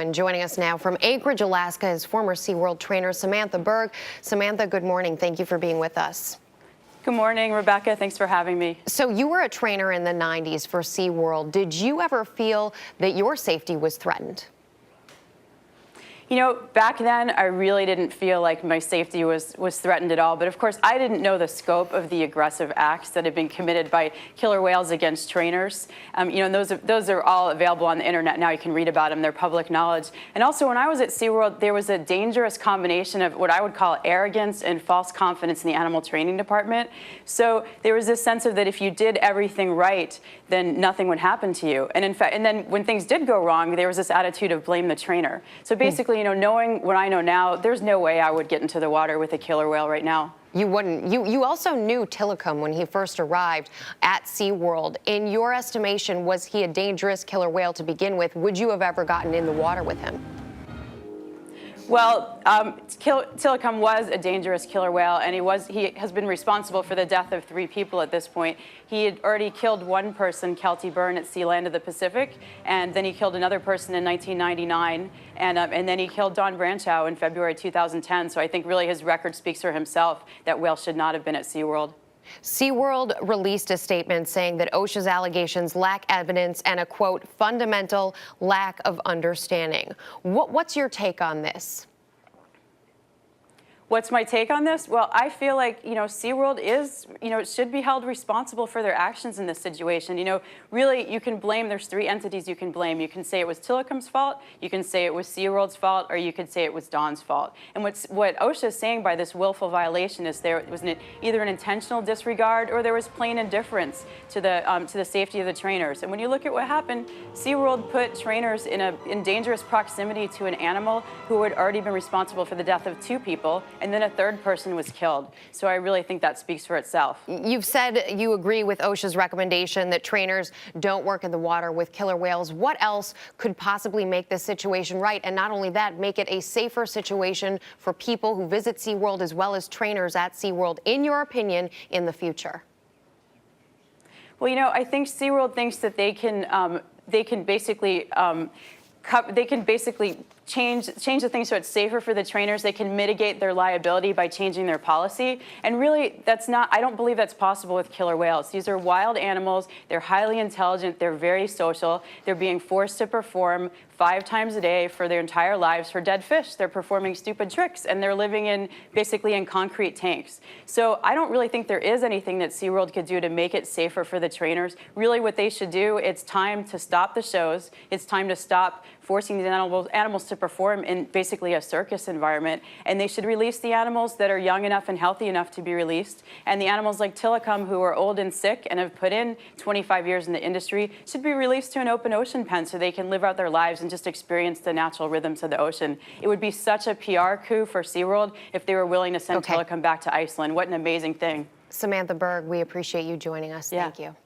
And joining us now from Anchorage, Alaska is former SeaWorld trainer Samantha Berg. Samantha, good morning. Thank you for being with us. Good morning, Rebecca. Thanks for having me. So you were a trainer in the 90s for SeaWorld. Did you ever feel that your safety was threatened? You know, back then, I really didn't feel like my safety was threatened at all. But of course, I didn't know the scope of the aggressive acts that had been committed by killer whales against trainers. And those are all available on the internet now. You can read about them. They're public knowledge. And also, when I was at SeaWorld, there was a dangerous combination of what I would call arrogance and false confidence in the animal training department. So there was this sense of that if you did everything right, then nothing would happen to you. And in fact, and then when things did go wrong, there was this attitude of blame the trainer. So basically, knowing what I know now, there's no way I would get into the water with a killer whale right now. You wouldn't. You also knew Tilikum when he first arrived at SeaWorld. In your estimation, was he a dangerous killer whale to begin with? Would you have ever gotten in the water with him? Well, Tilikum was a dangerous killer whale, and he has been responsible for the death of 3 people at this point. He had already killed one person, Kelty Byrne, at Sea Land of the Pacific, and then he killed another person in 1999, and then he killed Don Branchow in February 2010. So I think really his record speaks for himself. That whale should not have been at SeaWorld. SeaWorld released a statement saying that OSHA's allegations lack evidence and a, quote, fundamental lack of understanding. What's your take on this? What's my take on this? Well, I feel like, SeaWorld is, should be held responsible for their actions in this situation. Really, you can blame, there's 3 entities you can blame. You can say it was Tilikum's fault, you can say it was SeaWorld's fault, or you could say it was Don's fault. And what OSHA is saying by this willful violation is there was either an intentional disregard or there was plain indifference to the safety of the trainers. And when you look at what happened, SeaWorld put trainers in dangerous proximity to an animal who had already been responsible for the death of 2 people, and then a 3rd person was killed. So I really think that speaks for itself. You've said you agree with OSHA's recommendation that trainers don't work in the water with killer whales. What else could possibly make this situation right? And not only that, make it a safer situation for people who visit SeaWorld as well as trainers at SeaWorld, in your opinion, in the future? Well, I think SeaWorld thinks that they can basically change the thing so it's safer for the trainers. They can mitigate their liability by changing their policy. And really, I don't believe that's possible with killer whales. These are wild animals. They're highly intelligent. They're very social. They're being forced to perform 5 times a day for their entire lives for dead fish. They're performing stupid tricks, and they're living basically in concrete tanks. So I don't really think there is anything that SeaWorld could do to make it safer for the trainers. Really, what they should do, it's time to stop the shows. It's time to stop forcing these animals to perform in basically a circus environment. And they should release the animals that are young enough and healthy enough to be released. And the animals like Tilikum, who are old and sick and have put in 25 years in the industry, should be released to an open ocean pen so they can live out their lives and just experience the natural rhythms of the ocean. It would be such a PR coup for SeaWorld if they were willing to send Tilikum back to Iceland. What an amazing thing. Samantha Berg, we appreciate you joining us. Thank you.